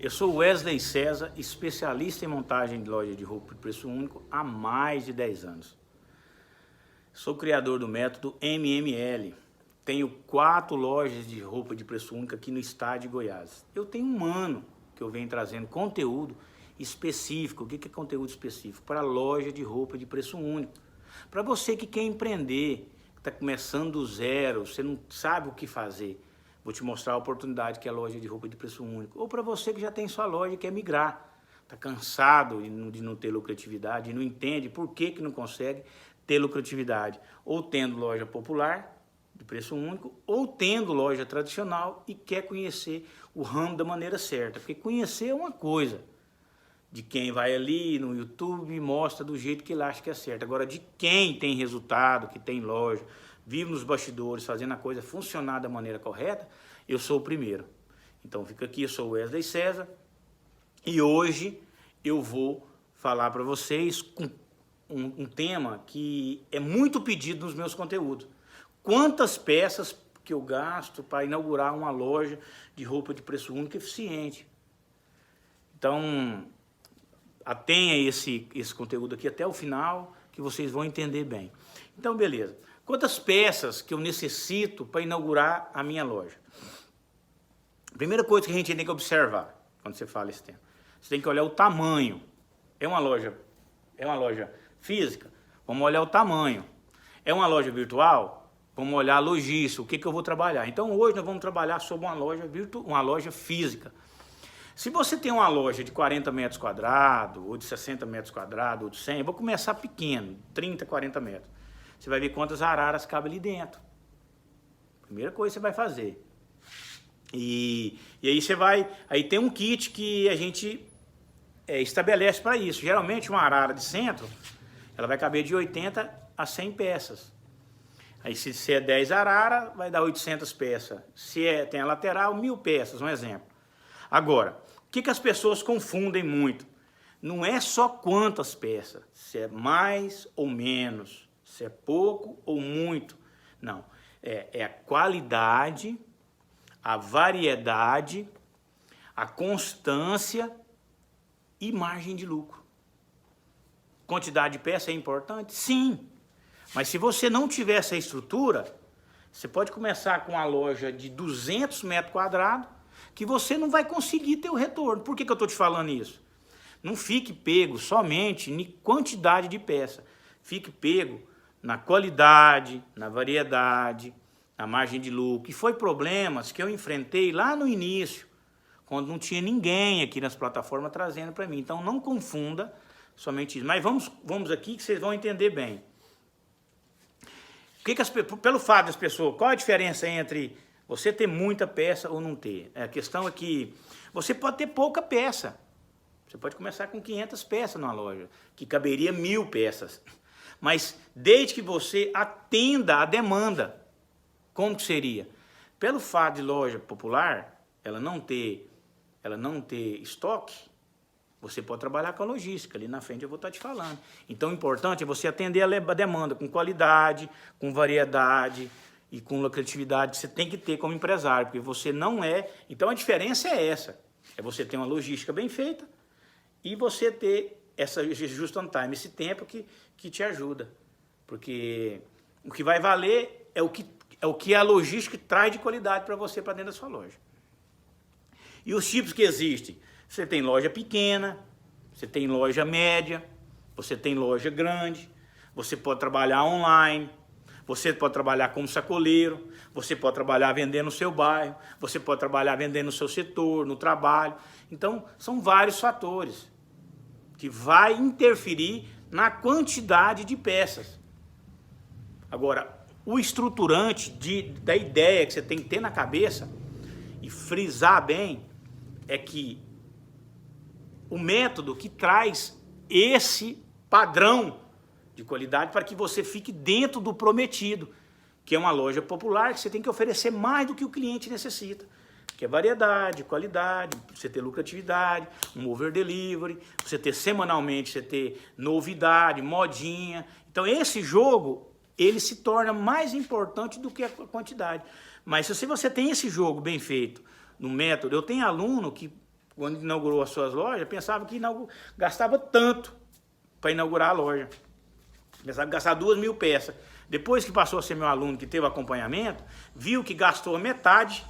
Eu sou Wesley César, especialista em montagem de loja de roupa de preço único há mais de 10 anos. Sou criador do método MML. Tenho 4 lojas de roupa de preço único aqui no estado de Goiás. Eu tenho um ano que eu venho trazendo conteúdo específico. O que é conteúdo específico? Para loja de roupa de preço único. Para você que quer empreender, que está começando do zero, você não sabe o que fazer. Vou te mostrar a oportunidade que é a loja de roupa de preço único. Ou para você que já tem sua loja e quer migrar. Está cansado de não ter lucratividade e não entende por que não consegue ter lucratividade. Ou tendo loja popular, de preço único, ou tendo loja tradicional e quer conhecer o ramo da maneira certa. Porque conhecer é uma coisa. De quem vai ali no YouTube e mostra do jeito que ele acha que é certo. Agora, de quem tem resultado, que tem loja, vive nos bastidores, fazendo a coisa funcionar da maneira correta, eu sou o primeiro. Então, fica aqui, eu sou o Wesley César, e hoje eu vou falar para vocês um tema que é muito pedido nos meus conteúdos. Quantas peças que eu gasto para inaugurar uma loja de roupa de preço único eficiente? Então, atenha esse conteúdo aqui até o final, que vocês vão entender bem. Então, beleza. Quantas peças que eu necessito para inaugurar a minha loja? Primeira coisa que a gente tem que observar quando você fala esse tema. Você tem que olhar o tamanho. É uma loja física? Vamos olhar o tamanho. É uma loja virtual? Vamos olhar a logística, o que eu vou trabalhar. Então, hoje nós vamos trabalhar sobre uma loja física. Se você tem uma loja de 40 metros quadrados, ou de 60 metros quadrados, ou de 100, eu vou começar pequeno, 30, 40 metros. Você vai ver quantas araras cabem ali dentro. Primeira coisa que você vai fazer. E aí você vai... Aí tem um kit que a gente estabelece para isso. Geralmente uma arara de centro, ela vai caber de 80 a 100 peças. Aí se é 10 araras, vai dar 800 peças. Se tem a lateral, 1000 peças, um exemplo. Agora, o que as pessoas confundem muito? Não é só quantas peças, se é mais ou menos, se é pouco ou muito. Não, é a qualidade, a variedade, a constância e margem de lucro. Quantidade de peça é importante? Sim, mas se você não tiver essa estrutura, você pode começar com uma loja de 200 metros quadrados, que você não vai conseguir ter o retorno. Por que eu estou te falando isso? Não fique pego somente em quantidade de peça. Fique pego na qualidade, na variedade, na margem de lucro. E foi problemas que eu enfrentei lá no início, quando não tinha ninguém aqui nas plataformas trazendo para mim. Então não confunda somente isso. Mas vamos aqui que vocês vão entender bem. Pelo fato das pessoas, qual a diferença entre você ter muita peça ou não ter? A questão é que você pode ter pouca peça. Você pode começar com 500 peças numa loja, que caberia 1000 peças. Mas desde que você atenda a demanda, como que seria? Pelo fato de loja popular, ela não ter estoque, você pode trabalhar com a logística. Ali na frente eu vou estar te falando. Então o importante é você atender a demanda com qualidade, com variedade, e com lucratividade que você tem que ter como empresário, porque você não é... Então a diferença é essa, é você ter uma logística bem feita e você ter essa just on time, esse tempo que te ajuda, porque o que vai valer é o que a logística traz de qualidade para você, para dentro da sua loja. E os tipos que existem, você tem loja pequena, você tem loja média, você tem loja grande, você pode trabalhar online, você pode trabalhar como sacoleiro, você pode trabalhar vendendo no seu bairro, você pode trabalhar vendendo no seu setor, no trabalho. Então, são vários fatores que vai interferir na quantidade de peças. Agora, o estruturante da ideia que você tem que ter na cabeça e frisar bem é que o método que traz esse padrão de qualidade para que você fique dentro do prometido, que é uma loja popular que você tem que oferecer mais do que o cliente necessita, que é variedade, qualidade, você ter lucratividade, um over delivery, você ter semanalmente, você ter novidade, modinha. Então esse jogo, ele se torna mais importante do que a quantidade. Mas se você tem esse jogo bem feito no método, eu tenho aluno que quando inaugurou as suas lojas, pensava que gastava tanto para inaugurar a loja. Pensava que gastava 2.000 peças. Depois que passou a ser meu aluno, que teve acompanhamento, viu que gastou a metade,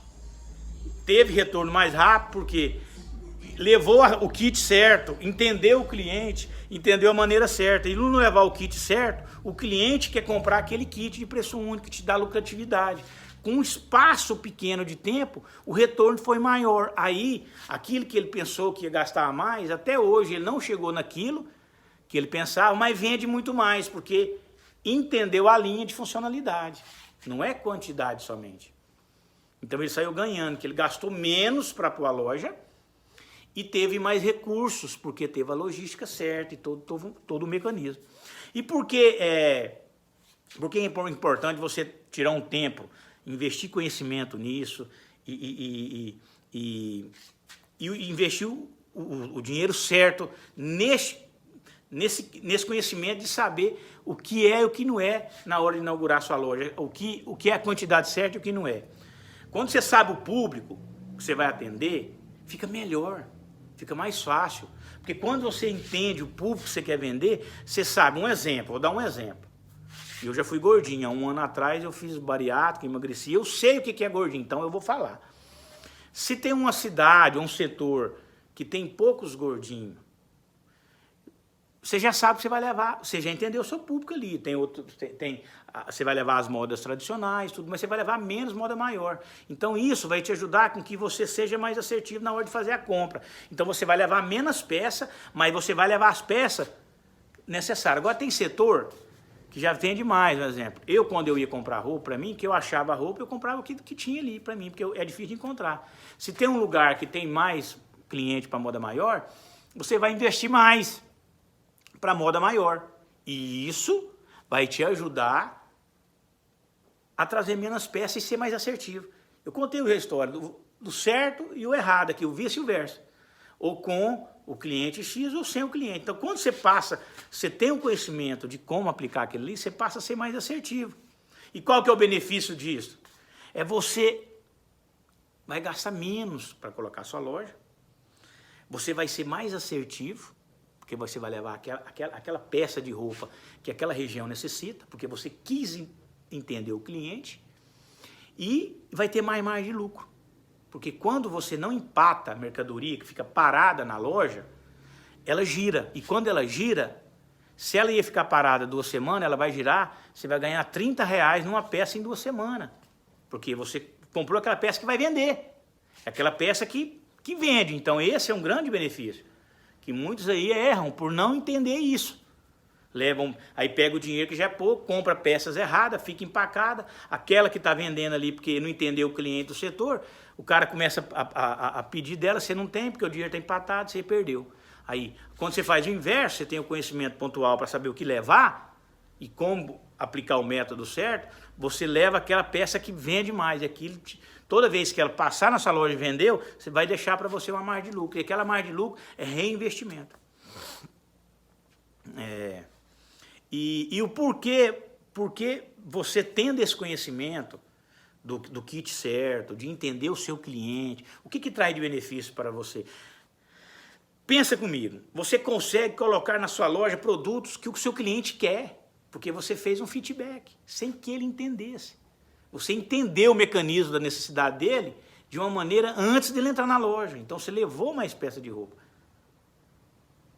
teve retorno mais rápido, porque levou o kit certo, entendeu o cliente, entendeu a maneira certa. E não levar o kit certo, o cliente quer comprar aquele kit de preço único que te dá lucratividade. Com um espaço pequeno de tempo, o retorno foi maior. Aí, aquilo que ele pensou que ia gastar mais, até hoje ele não chegou naquilo que ele pensava, mas vende muito mais, porque entendeu a linha de funcionalidade. Não é quantidade somente. Então ele saiu ganhando, que ele gastou menos para pôr a loja e teve mais recursos, porque teve a logística certa e todo o mecanismo. E por que é importante você tirar um tempo, investir conhecimento nisso e investir o dinheiro certo nesse conhecimento de saber o que é e o que não é na hora de inaugurar sua loja, o que é a quantidade certa e o que não é. Quando você sabe o público que você vai atender, fica melhor, fica mais fácil. Porque quando você entende o público que você quer vender, você sabe, vou dar um exemplo. Eu já fui gordinho, há 1 ano atrás eu fiz bariátrica, emagreci, eu sei o que é gordinho, então eu vou falar. Se tem uma cidade, um setor que tem poucos gordinhos, você já sabe que você vai levar, você já entendeu o seu público ali, você vai levar as modas tradicionais, tudo, mas você vai levar menos moda maior. Então isso vai te ajudar com que você seja mais assertivo na hora de fazer a compra. Então você vai levar menos peças, mas você vai levar as peças necessárias. Agora tem setor que já vende mais, por exemplo. Eu, quando eu ia comprar roupa para mim, que eu achava roupa, eu comprava o que tinha ali para mim, porque é difícil de encontrar. Se tem um lugar que tem mais cliente para moda maior, você vai investir mais para moda maior. E isso vai te ajudar a trazer menos peças e ser mais assertivo. Eu contei a história do certo e o errado aqui, o vice e o verso. Ou com o cliente X ou sem o cliente. Então, quando você tem um conhecimento de como aplicar aquilo ali, você passa a ser mais assertivo. E qual que é o benefício disso? É você vai gastar menos para colocar a sua loja, você vai ser mais assertivo, porque você vai levar aquela peça de roupa que aquela região necessita, porque você quis entender o cliente, e vai ter mais margem de lucro. Porque quando você não empata a mercadoria que fica parada na loja, ela gira. E quando ela gira, se ela ia ficar parada 2 semanas, ela vai girar, você vai ganhar R$30 numa peça em 2 semanas. Porque você comprou aquela peça que vai vender. É aquela peça que vende. Então esse é um grande benefício. Que muitos aí erram por não entender isso. Aí pega o dinheiro que já é pouco, compra peças erradas, fica empacada. Aquela que está vendendo ali porque não entendeu o cliente do setor, o cara começa a pedir dela, você não tem, porque o dinheiro está empatado, você perdeu. Aí, quando você faz o inverso, você tem o conhecimento pontual para saber o que levar e como aplicar o método certo, você leva aquela peça que vende mais. Aquilo, toda vez que ela passar na sua loja e vendeu, você vai deixar para você uma margem de lucro. E aquela margem de lucro é reinvestimento. E o porquê você tendo esse conhecimento do kit certo, de entender o seu cliente, o que traz de benefício para você? Pensa comigo, você consegue colocar na sua loja produtos que o seu cliente quer, porque você fez um feedback, sem que ele entendesse. Você entendeu o mecanismo da necessidade dele de uma maneira antes dele entrar na loja. Então você levou mais peça de roupa.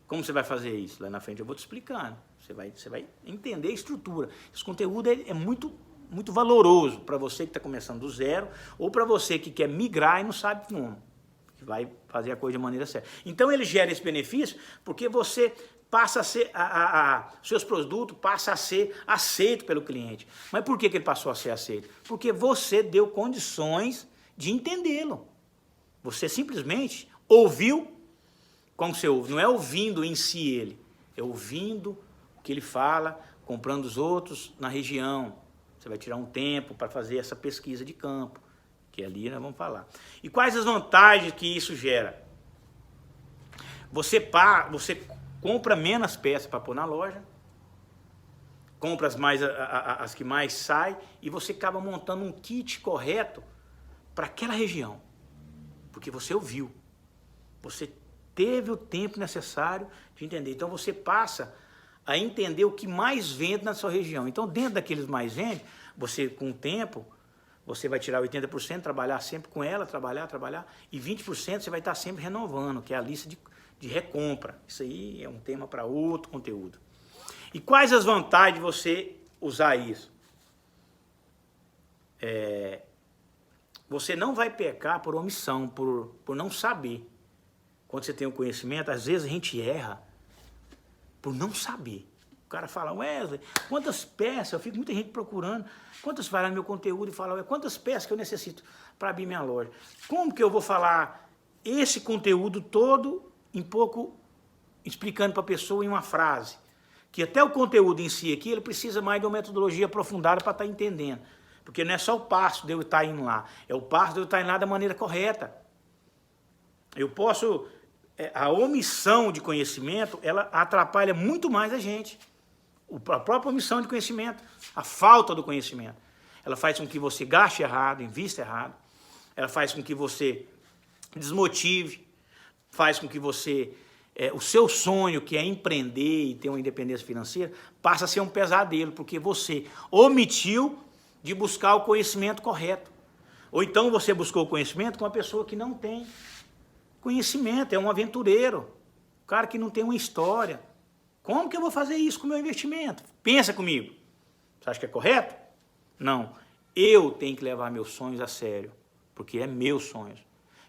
Como você vai fazer isso? Lá na frente eu vou te explicando. Você vai entender a estrutura. Esse conteúdo é muito, muito valoroso para você que está começando do zero ou para você que quer migrar e não sabe como. Que vai fazer a coisa de maneira certa. Então ele gera esse benefício porque você passa a ser, seus produtos passam a ser aceitos pelo cliente. Mas por que ele passou a ser aceito? Porque você deu condições de entendê-lo. Você simplesmente ouviu. Como você ouve? Não é ouvindo em si ele, é ouvindo o que ele fala, comprando os outros na região. Você vai tirar um tempo para fazer essa pesquisa de campo, que ali nós vamos falar. E quais as vantagens que isso gera? Você compra menos peças para pôr na loja, compra as que mais saem e você acaba montando um kit correto para aquela região, porque você ouviu. Você teve o tempo necessário de entender. Então você passa a entender o que mais vende na sua região. Então dentro daqueles mais vende, você com o tempo, você vai tirar 80%, trabalhar sempre com ela, trabalhar, e 20% você vai estar sempre renovando, que é a lista de recompra. Isso aí é um tema para outro conteúdo. E quais as vantagens de você usar isso? Você não vai pecar por omissão, por não saber. Quando você tem o conhecimento, às vezes a gente erra por não saber. O cara fala, Wesley, quantas peças, eu fico muita gente procurando, quantas vai lá no meu conteúdo e fala, quantas peças que eu necessito para abrir minha loja? Como que eu vou falar esse conteúdo todo em pouco, explicando para a pessoa em uma frase? Que até o conteúdo em si aqui, ele precisa mais de uma metodologia aprofundada para estar entendendo. Porque não é só o passo de eu estar indo lá, é o passo de eu estar indo lá da maneira correta. Eu posso... A omissão de conhecimento, ela atrapalha muito mais a gente. A própria omissão de conhecimento, a falta do conhecimento. Ela faz com que você gaste errado, invista errado. Ela faz com que você desmotive. Faz com que você... o seu sonho, que é empreender e ter uma independência financeira, passa a ser um pesadelo, porque você omitiu de buscar o conhecimento correto. Ou então você buscou o conhecimento com uma pessoa que não tem conhecimento, é um aventureiro, um cara que não tem uma história. Como que eu vou fazer isso com o meu investimento? Pensa comigo. Você acha que é correto? Não. Eu tenho que levar meus sonhos a sério, porque é meus sonhos.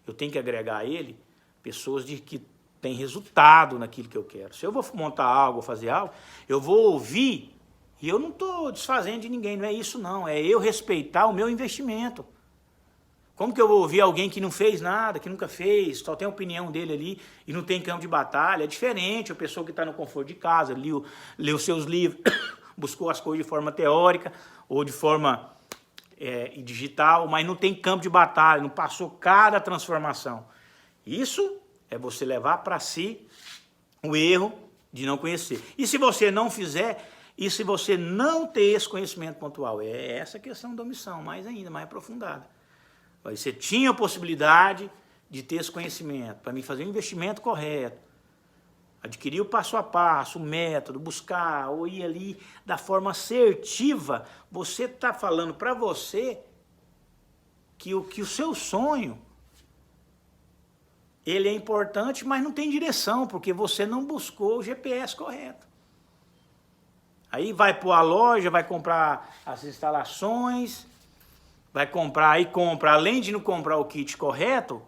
Eu tenho que agregar a ele pessoas que têm resultado naquilo que eu quero. Se eu vou montar algo, fazer algo, eu vou ouvir, e eu não estou desfazendo de ninguém, não é isso não, é eu respeitar o meu investimento. Como que eu vou ouvir alguém que não fez nada, que nunca fez, só tem a opinião dele ali e não tem campo de batalha? É diferente a pessoa que está no conforto de casa, leu seus livros, buscou as coisas de forma teórica ou de forma digital, mas não tem campo de batalha, não passou cada transformação. Isso é você levar para si o erro de não conhecer. E se você não fizer, e se você não ter esse conhecimento pontual? É essa questão da omissão, mais ainda, mais aprofundada. Você tinha a possibilidade de ter esse conhecimento, para mim fazer o investimento correto, adquirir o passo a passo, o método, buscar, ou ir ali da forma assertiva. Você está falando para você que o seu sonho, ele é importante, mas não tem direção, porque você não buscou o GPS correto. Aí vai para a loja, vai comprar as instalações... Vai comprar, aí compra, além de não comprar o kit correto,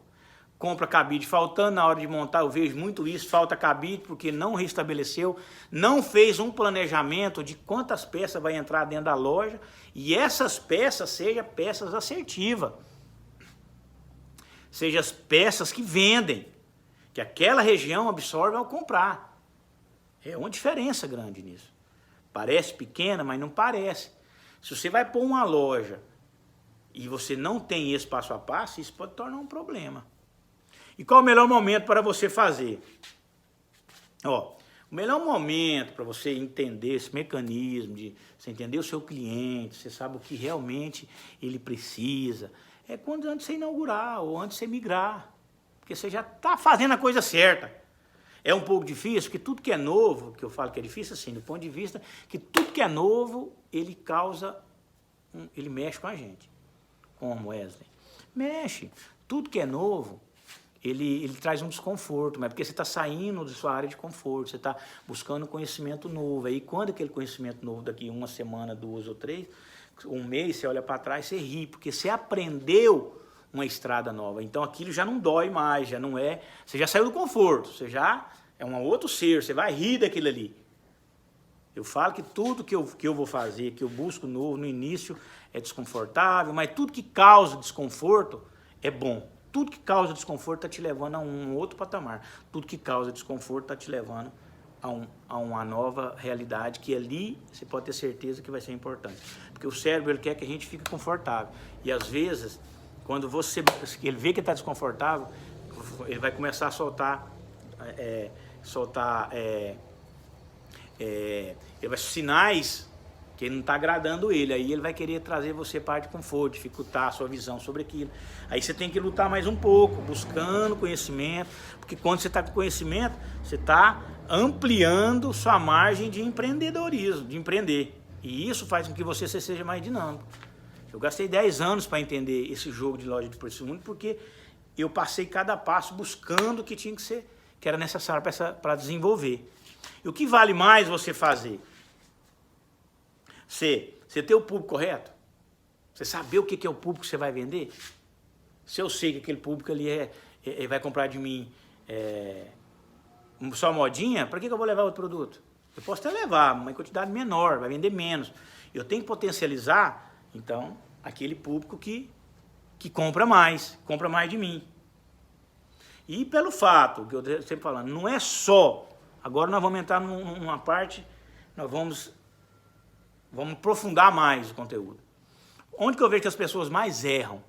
compra cabide faltando, na hora de montar eu vejo muito isso, falta cabide porque não restabeleceu, não fez um planejamento de quantas peças vai entrar dentro da loja, e essas peças sejam peças assertivas, sejam as peças que vendem, que aquela região absorve ao comprar. É uma diferença grande nisso. Parece pequena, mas não parece. Se você vai pôr uma loja e você não tem esse passo a passo, isso pode tornar um problema. E qual o melhor momento para você fazer? O melhor momento para você entender esse mecanismo, de você entender o seu cliente, você sabe o que realmente ele precisa, é quando antes de você inaugurar ou antes de você migrar, porque você já está fazendo a coisa certa. É um pouco difícil, porque tudo que é novo, que eu falo que é difícil assim, do ponto de vista que tudo que é novo, ele mexe com a gente. Como, Wesley? Mexe. Tudo que é novo, ele traz um desconforto, mas porque você está saindo da sua área de conforto, você está buscando conhecimento novo. Aí quando aquele conhecimento novo, daqui uma semana, 2 ou 3, um mês, você olha para trás, você ri, porque você aprendeu uma estrada nova. Então aquilo já não dói mais, já não é... Você já saiu do conforto, você já é um outro ser, você vai rir daquilo ali. Eu falo que tudo que eu vou fazer, que eu busco novo, no início é desconfortável, mas tudo que causa desconforto é bom. Tudo que causa desconforto está te levando a um outro patamar. Tudo que causa desconforto está te levando a uma nova realidade, que ali você pode ter certeza que vai ser importante. Porque o cérebro ele quer que a gente fique confortável. E às vezes, quando ele vê que está desconfortável, ele vai começar a soltar sinais que porque não está agradando ele. Aí ele vai querer trazer você para de conforto, dificultar a sua visão sobre aquilo. Aí você tem que lutar mais um pouco, buscando conhecimento, porque quando você está com conhecimento, você está ampliando sua margem de empreendedorismo, de empreender. E isso faz com que você seja mais dinâmico. Eu gastei 10 anos para entender esse jogo de loja de preço único, porque eu passei cada passo buscando o que tinha que ser, que era necessário para desenvolver. E o que vale mais você fazer? Você ter o público correto? Você saber o que é o público que você vai vender? Se eu sei que aquele público ali vai comprar de mim só modinha, para que eu vou levar outro produto? Eu posso até levar, uma quantidade menor, vai vender menos. Eu tenho que potencializar, então, aquele público que compra mais de mim. E pelo fato, que eu sempre falando, não é só, agora nós vamos entrar numa parte, nós vamos aprofundar mais o conteúdo. Onde que eu vejo que as pessoas mais erram?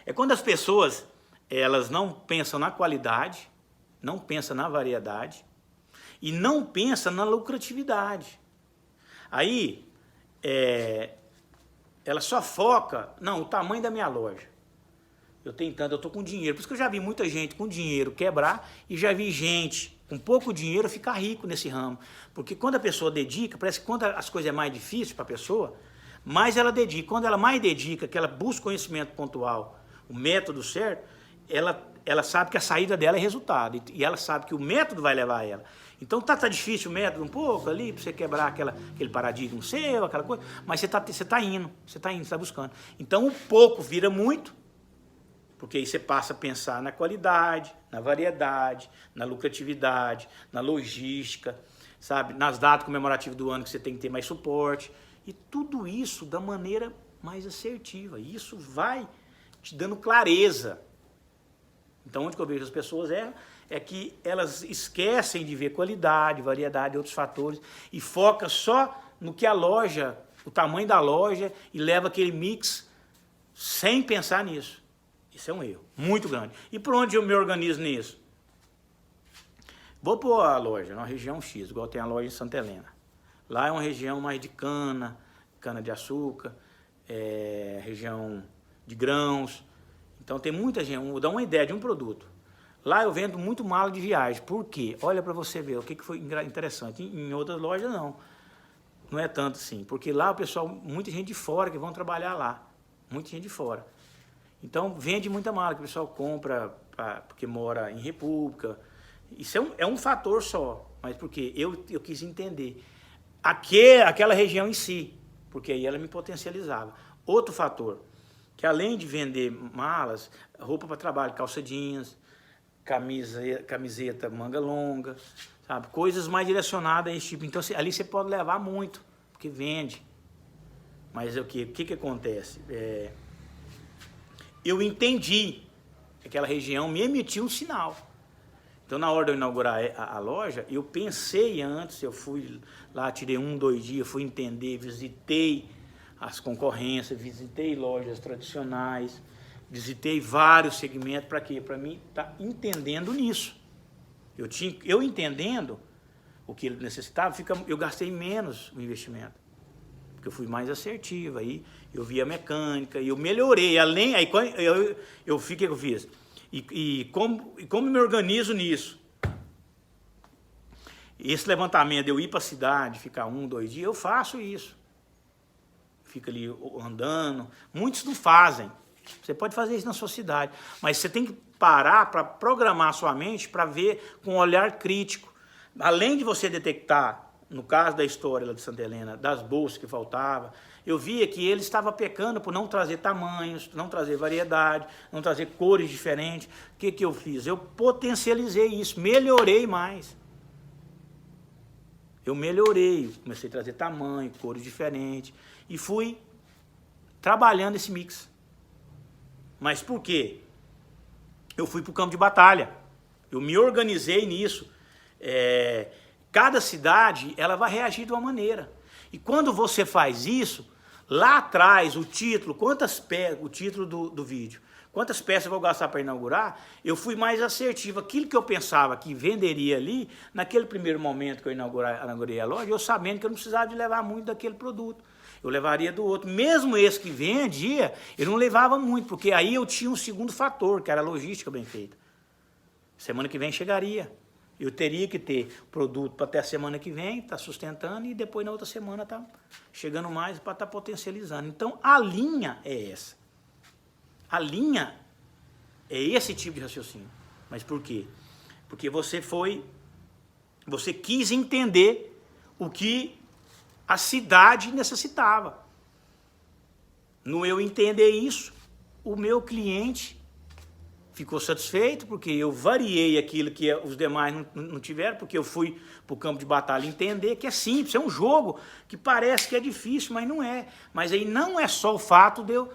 É quando as pessoas, elas não pensam na qualidade, não pensam na variedade e não pensam na lucratividade. Aí, ela só foca, não, o tamanho da minha loja. Eu estou com dinheiro. Por isso que eu já vi muita gente com dinheiro quebrar e já vi gente com pouco dinheiro ficar rico nesse ramo. Porque quando a pessoa dedica, parece que quando as coisas é mais difíceis para a pessoa, mais ela dedica. Quando ela mais dedica, que ela busca conhecimento pontual, o método certo, ela sabe que a saída dela é resultado. E ela sabe que o método vai levar ela. Então tá difícil o método um pouco ali, para você quebrar aquele paradigma seu, aquela coisa, mas você tá indo, você tá buscando. Então o pouco vira muito, porque aí você passa a pensar na qualidade, na variedade, na lucratividade, na logística, sabe? Nas datas comemorativas do ano que você tem que ter mais suporte. E tudo isso da maneira mais assertiva. Isso vai te dando clareza. Então, onde que eu vejo as pessoas é que elas esquecem de ver qualidade, variedade e outros fatores e foca só no que a loja, o tamanho da loja, e leva aquele mix sem pensar nisso. Isso é um erro muito grande. E por onde eu me organizo nisso? Vou pôr a loja numa região X, igual tem a loja em Santa Helena. Lá é uma região mais de cana de açúcar, região de grãos. Então tem muita gente, vou dar uma ideia de um produto. Lá eu vendo muito mala de viagem. Por quê? Olha para você ver o que foi interessante. Em outras lojas não. Não é tanto assim. Porque lá o pessoal, muita gente de fora que vão trabalhar lá. Muita gente de fora. Então vende muita mala que o pessoal compra porque mora em República. Isso é um fator só. Mas porque eu quis entender aquela região em si. Porque aí ela me potencializava. Outro fator, que além de vender malas, roupa para trabalho, calça jeans, camiseta manga longa, sabe? Coisas mais direcionadas a esse tipo. Então ali você pode levar muito, porque vende. Mas o que acontece? Eu entendi que aquela região me emitiu um sinal. Então na hora de eu inaugurar a loja, eu pensei antes, eu fui lá, tirei 2 dias, fui entender, visitei as concorrências, visitei lojas tradicionais, visitei vários segmentos. Para quê? Para mim estar entendendo nisso. Eu entendendo o que ele necessitava, eu gastei menos no investimento, porque eu fui mais assertivo. Aí eu vi a mecânica, e eu melhorei. Além, aí eu fiz, o que eu fiz? E como me organizo nisso? Esse levantamento, eu ir para a cidade, ficar 2 dias, eu faço isso. Fica ali andando. Muitos não fazem. Você pode fazer isso na sua cidade, mas você tem que parar para programar a sua mente para ver com um olhar crítico. Além de você detectar, no caso da história lá de Santa Helena, das bolsas que faltavam, eu via que ele estava pecando por não trazer tamanhos, não trazer variedade, não trazer cores diferentes. O que eu fiz? Eu potencializei isso, melhorei mais. Eu melhorei, comecei a trazer tamanho, cores diferentes e fui trabalhando esse mix. Mas por quê? Eu fui para o campo de batalha. Eu me organizei nisso. Cada cidade, ela vai reagir de uma maneira. E quando você faz isso, lá atrás, o título, o título do vídeo, quantas peças eu vou gastar para inaugurar, eu fui mais assertivo. Aquilo que eu pensava que venderia ali, naquele primeiro momento que eu inaugurei a loja, eu sabendo que eu não precisava de levar muito daquele produto. Eu levaria do outro. Mesmo esse que vendia, eu não levava muito, porque aí eu tinha um segundo fator, que era a logística bem feita. Semana que vem chegaria. Eu teria que ter produto para até a semana que vem, estar sustentando, e depois na outra semana tá chegando mais para estar potencializando. Então, a linha é essa. A linha é esse tipo de raciocínio. Mas por quê? Porque você quis entender o que a cidade necessitava. No eu entender isso, o meu cliente ficou satisfeito, porque eu variei aquilo que os demais não tiveram, porque eu fui para o campo de batalha entender que é simples, é um jogo que parece que é difícil, mas não é. Mas aí não é só o fato de eu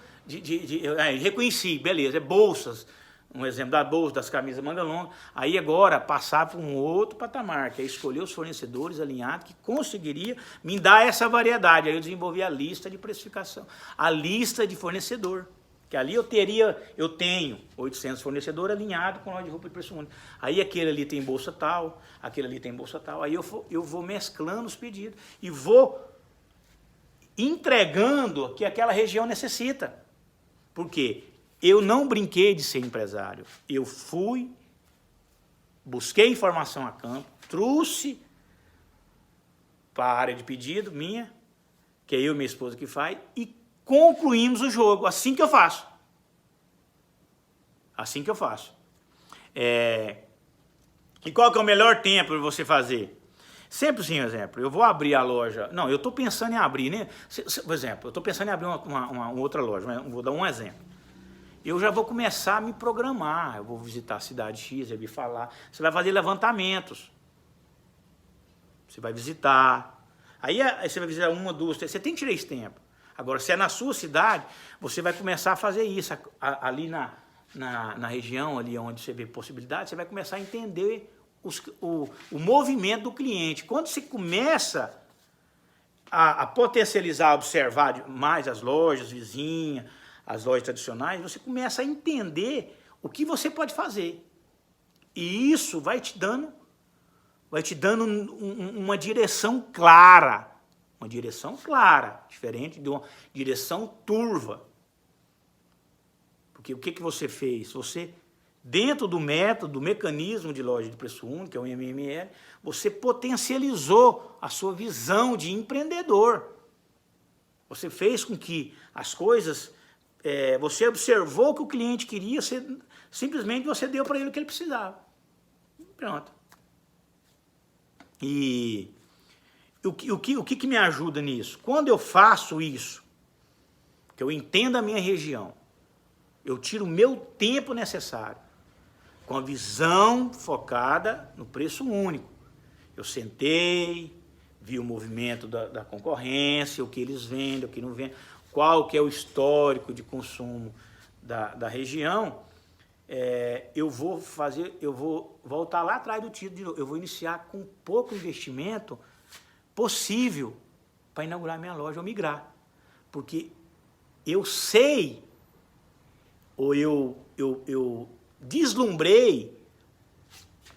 reconheci, beleza, é bolsas, um exemplo da bolsa, das camisas manga longa, aí agora passar para um outro patamar, que é escolher os fornecedores alinhados que conseguiria me dar essa variedade. Aí eu desenvolvi a lista de precificação, a lista de fornecedor. Que ali eu tenho 800 fornecedores alinhados com loja de roupa de preço único. Aí aquele ali tem bolsa tal, aquele ali tem bolsa tal. Aí eu vou mesclando os pedidos e vou entregando o que aquela região necessita. Por quê? Eu não brinquei de ser empresário. Eu fui, busquei informação a campo, trouxe para a área de pedido minha, que é eu e minha esposa que faz, e concluímos o jogo. Assim que eu faço. Assim que eu faço. E qual que é o melhor tempo para você fazer? Sempre assim, exemplo, eu vou abrir a loja. Não, eu estou pensando em abrir, né? Por exemplo, eu estou pensando em abrir uma outra loja. Vou dar um exemplo. Eu já vou começar a me programar. Eu vou visitar a cidade X, eu vou falar. Você vai fazer levantamentos. Você vai visitar. Aí você vai visitar 1, 2, 3. Você tem que tirar esse tempo. Agora, se é na sua cidade, você vai começar a fazer isso. Ali na região, ali onde você vê possibilidade, você vai começar a entender o movimento do cliente. Quando você começa a potencializar, a observar mais as lojas vizinhas, as lojas tradicionais, você começa a entender o que você pode fazer. E isso vai te dando uma direção clara. Uma direção clara, diferente de uma direção turva. Porque o que você fez? Você, dentro do método, do mecanismo de loja de preço único, que é o MML, você potencializou a sua visão de empreendedor. Você fez com que as coisas, você observou o que o cliente queria, simplesmente você deu para ele o que ele precisava. Pronto. E o que me ajuda nisso? Quando eu faço isso, que eu entendo a minha região, eu tiro o meu tempo necessário, com a visão focada no preço único. Eu sentei, vi o movimento da concorrência, o que eles vendem, o que não vendem, qual que é o histórico de consumo da região. Eu vou voltar lá atrás do título de novo. Eu vou iniciar com pouco investimento possível para inaugurar minha loja ou migrar. Porque eu sei, ou eu deslumbrei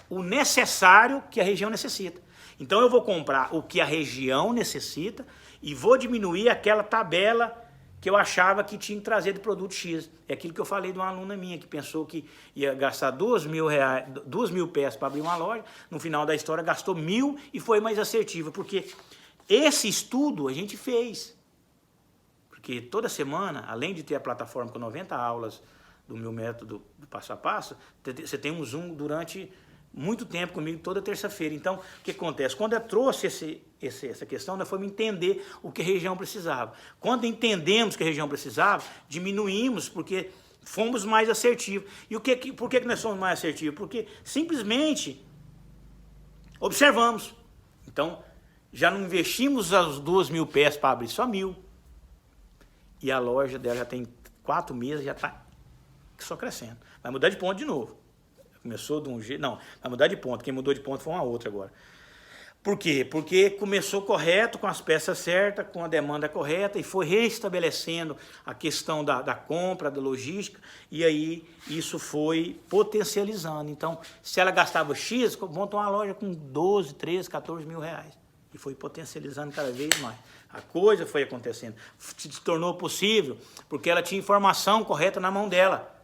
o necessário que a região necessita. Então eu vou comprar o que a região necessita e vou diminuir aquela tabela que eu achava que tinha que trazer de produto X. É aquilo que eu falei de uma aluna minha que pensou que ia gastar R$2.000 peças para abrir uma loja, no final da história gastou 1.000 e foi mais assertiva, porque esse estudo a gente fez. Porque toda semana, além de ter a plataforma com 90 aulas do meu método do passo a passo, você tem um Zoom durante muito tempo comigo, toda terça-feira. Então, o que acontece? Quando eu trouxe essa questão, nós fomos entender o que a região precisava. Quando entendemos o que a região precisava, diminuímos, porque fomos mais assertivos. E por que nós somos mais assertivos? Porque simplesmente observamos. Então, já não investimos as 2.000 peças para abrir, só 1.000. E a loja dela já tem 4 meses, já está só crescendo. Vai mudar de ponto de novo. Começou de um jeito... Não, vai mudar de ponto. Quem mudou de ponto foi uma outra agora. Por quê? Porque começou correto, com as peças certas, com a demanda correta, e foi restabelecendo a questão da compra, da logística, e aí isso foi potencializando. Então, se ela gastava X, montou uma loja com 12, 13, 14 mil reais. E foi potencializando cada vez mais. A coisa foi acontecendo. Se tornou possível, porque ela tinha informação correta na mão dela.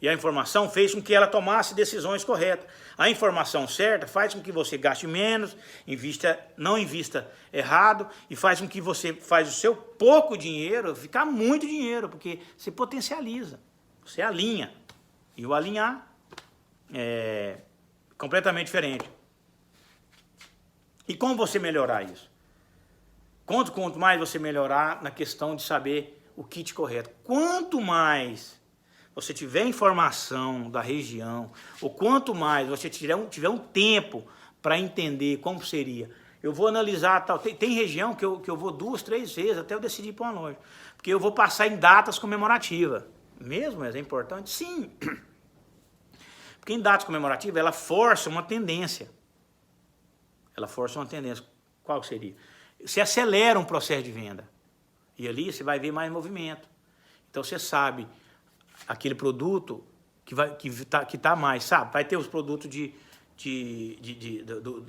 E a informação fez com que ela tomasse decisões corretas. A informação certa faz com que você gaste menos, não invista errado, e faz com que você faz o seu pouco dinheiro ficar muito dinheiro, porque você potencializa, você alinha. E o alinhar é completamente diferente. E como você melhorar isso? Quanto mais você melhorar na questão de saber o kit correto. Quanto mais você tiver informação da região, ou quanto mais você tiver um tempo para entender como seria. Eu vou analisar tal. Tem região que eu vou 2, 3 vezes até eu decidir para uma loja. Porque eu vou passar em datas comemorativas. Mesmo, mas é importante? Sim. Porque em datas comemorativas ela força uma tendência. Ela força uma tendência. Qual seria? Você acelera um processo de venda. E ali você vai ver mais movimento. Então você sabe aquele produto que tá mais, sabe? Vai ter os produtos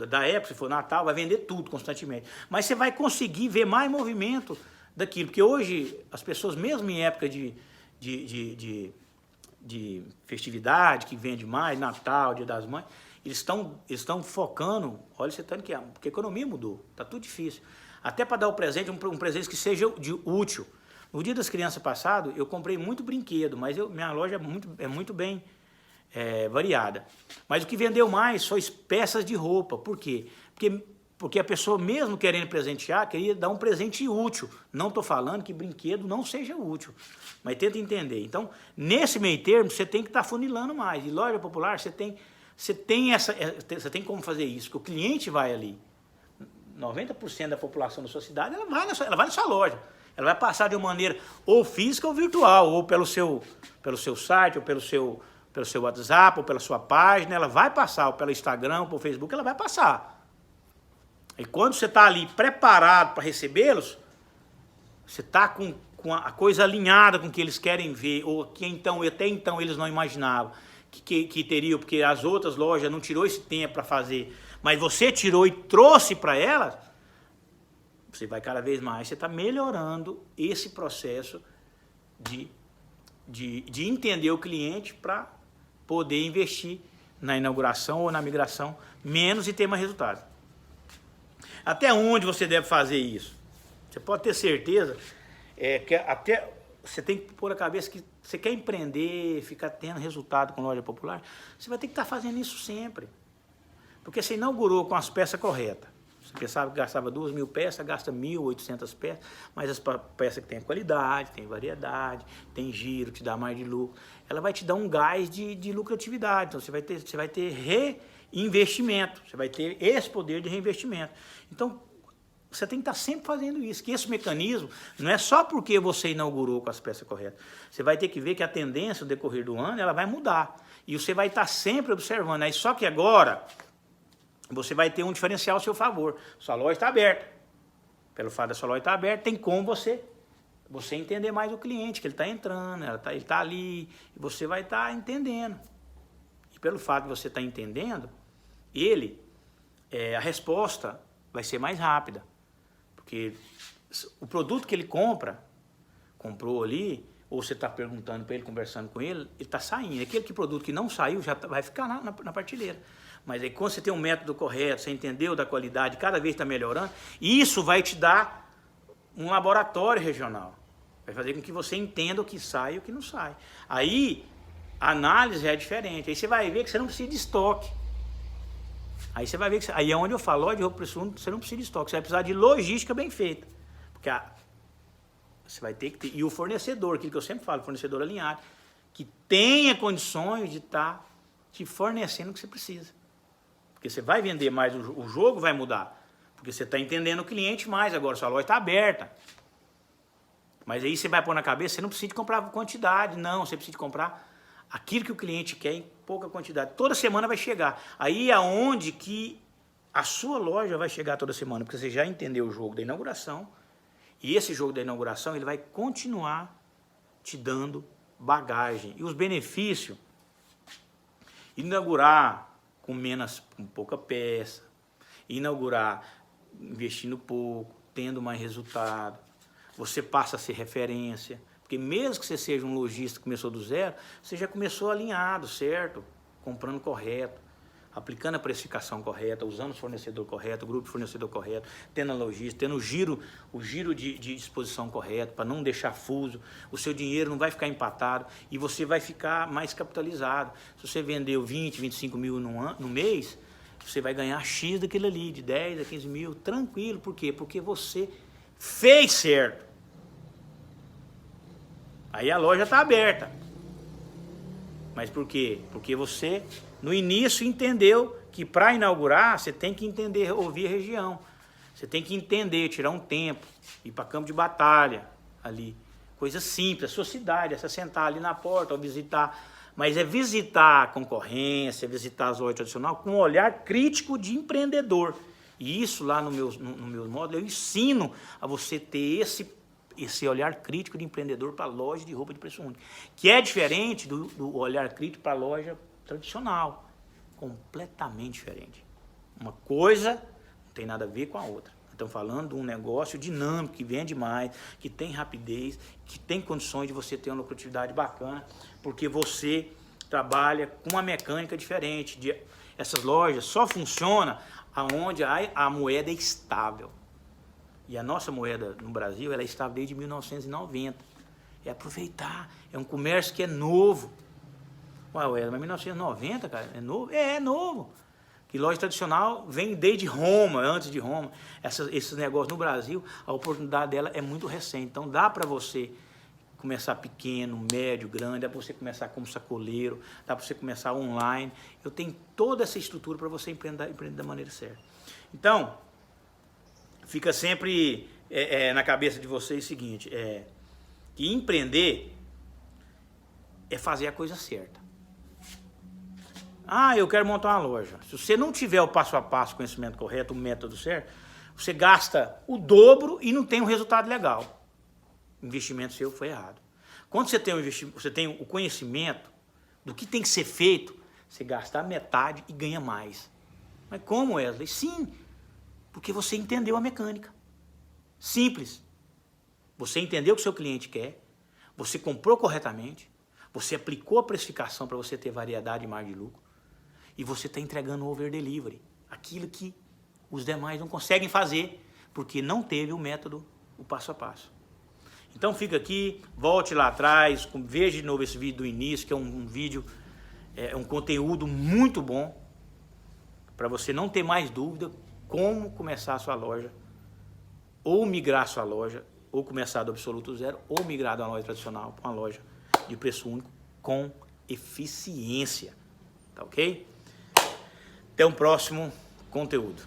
da época, se for Natal, vai vender tudo constantemente. Mas você vai conseguir ver mais movimento daquilo. Porque hoje, as pessoas, mesmo em época de festividade, que vende mais, Natal, Dia das Mães, eles estão focando, olha você tanto que é, porque a economia mudou, tá tudo difícil. Até para dar o presente, um presente que seja útil. No Dia das Crianças passado, eu comprei muito brinquedo, mas minha loja é muito bem variada. Mas o que vendeu mais foi peças de roupa. Por quê? Porque a pessoa, mesmo querendo presentear, queria dar um presente útil. Não estou falando que brinquedo não seja útil, mas tenta entender. Então, nesse meio termo, você tem que estar funilando mais. E loja popular, você tem como fazer isso, que o cliente vai ali. 90% da população da sua cidade, ela vai na sua loja. Ela vai passar de uma maneira ou física ou virtual, ou pelo seu site, ou pelo seu WhatsApp, ou pela sua página. Ela vai passar, ou pelo Instagram, ou pelo Facebook, ela vai passar. E quando você está ali preparado para recebê-los, você está com a coisa alinhada com o que eles querem ver, ou que até então eles não imaginavam que teriam, porque as outras lojas não tirou esse tempo para fazer, mas você tirou e trouxe para elas. Você vai cada vez mais, você está melhorando esse processo de entender o cliente para poder investir na inauguração ou na migração menos e ter mais resultado. Até onde você deve fazer isso? Você pode ter certeza que até você tem que pôr a cabeça que você quer empreender, ficar tendo resultado com loja popular, você vai ter que estar fazendo isso sempre. Porque você inaugurou com as peças corretas. Você pensava que gastava 2.000 peças, gasta 1.800 peças, mas as peças que tem qualidade, tem variedade, tem giro, te dá mais de lucro, ela vai te dar um gás de lucratividade. Então você vai ter reinvestimento, você vai ter esse poder de reinvestimento. Então você tem que estar sempre fazendo isso, que esse mecanismo não é só porque você inaugurou com as peças corretas. Você vai ter que ver que a tendência no decorrer do ano ela vai mudar. E você vai estar sempre observando. Aí só que agora você vai ter um diferencial ao seu favor. Sua loja está aberta. Pelo fato da sua loja estar aberta, tem como você entender mais o cliente, que ele está entrando, ele está ali, e você vai estar entendendo. E pelo fato de você estar entendendo, a resposta vai ser mais rápida. Porque o produto que ele comprou ali, ou você está perguntando para ele, conversando com ele está saindo. Aquele produto que não saiu já vai ficar na prateleira. Mas aí quando você tem um método correto, você entendeu da qualidade, cada vez está melhorando, isso vai te dar um laboratório regional. Vai fazer com que você entenda o que sai e o que não sai. Aí a análise é diferente. Aí você vai ver que você não precisa de estoque. Aí você vai ver que aí é onde eu falo, loja de roupa preço único, você não precisa de estoque, você vai precisar de logística bem feita. Porque você vai ter que ter. E o fornecedor, aquilo que eu sempre falo, fornecedor alinhado, que tenha condições de estar te fornecendo o que você precisa. Porque você vai vender mais, o jogo vai mudar. Porque você está entendendo o cliente mais agora, sua loja está aberta. Mas aí você vai pôr na cabeça, você não precisa de comprar quantidade, não, você precisa de comprar aquilo que o cliente quer em pouca quantidade. Toda semana vai chegar. Aí é onde que A sua loja vai chegar toda semana, porque você já entendeu o jogo da inauguração, e esse jogo da inauguração ele vai continuar te dando bagagem. E os benefícios, inaugurar com pouca peça, inaugurar investindo pouco, tendo mais resultado, você passa a ser referência, porque mesmo que você seja um lojista que começou do zero, você já começou alinhado, certo? Comprando correto, aplicando a precificação correta, usando o fornecedor correto, o grupo de fornecedor correto, tendo a logística, tendo o giro de disposição correto, para não deixar fuso, o seu dinheiro não vai ficar empatado e você vai ficar mais capitalizado. Se você vendeu 20, 25 mil no mês, você vai ganhar X daquilo ali, de 10 a 15 mil, tranquilo. Por quê? Porque você fez certo. Aí a loja está aberta. Mas por quê? Porque você, no início, entendeu que para inaugurar, você tem que entender, ouvir a região. Você tem que entender, tirar um tempo, ir para campo de batalha ali. Coisa simples, a sua cidade, é você sentar ali na porta ou visitar. Mas é visitar a concorrência, visitar as lojas tradicionais com um olhar crítico de empreendedor. E isso lá no meu módulo eu ensino a você ter esse olhar crítico de empreendedor para a loja de roupa de preço único. Que é diferente do olhar crítico para a loja tradicional. Completamente diferente. Uma coisa não tem nada a ver com a outra. Estamos falando de um negócio dinâmico, que vende mais, que tem rapidez, que tem condições de você ter uma lucratividade bacana, porque você trabalha com uma mecânica diferente. Essas lojas só funcionam onde a moeda é estável. E a nossa moeda no Brasil ela é estável desde 1990. É aproveitar, é um comércio que é novo. Ué, mas 1990, cara, é novo? É novo. Que loja tradicional vem desde Roma, antes de Roma. Esses negócios no Brasil, a oportunidade dela é muito recente. Então dá para você começar pequeno, médio, grande, dá para você começar como sacoleiro, dá para você começar online. Eu tenho toda essa estrutura para você empreender da maneira certa. Então, fica sempre na cabeça de vocês o seguinte, que empreender é fazer a coisa certa. Ah, eu quero montar uma loja. Se você não tiver o passo a passo, o conhecimento correto, o método certo, você gasta o dobro e não tem um resultado legal. O investimento seu foi errado. Quando você tem você tem o conhecimento do que tem que ser feito, você gasta a metade e ganha mais. Mas como, Wesley? Sim, porque você entendeu a mecânica. Simples. Você entendeu o que o seu cliente quer, você comprou corretamente, você aplicou a precificação para você ter variedade e margem de lucro, e você está entregando over delivery, aquilo que os demais não conseguem fazer, porque não teve o método, o passo a passo. Então fica aqui, volte lá atrás, veja de novo esse vídeo do início, que é um vídeo, um conteúdo muito bom, para você não ter mais dúvida como começar a sua loja, ou migrar a sua loja, ou começar do absoluto zero, ou migrar de uma loja tradicional para uma loja de preço único com eficiência. Tá ok? Até um próximo conteúdo.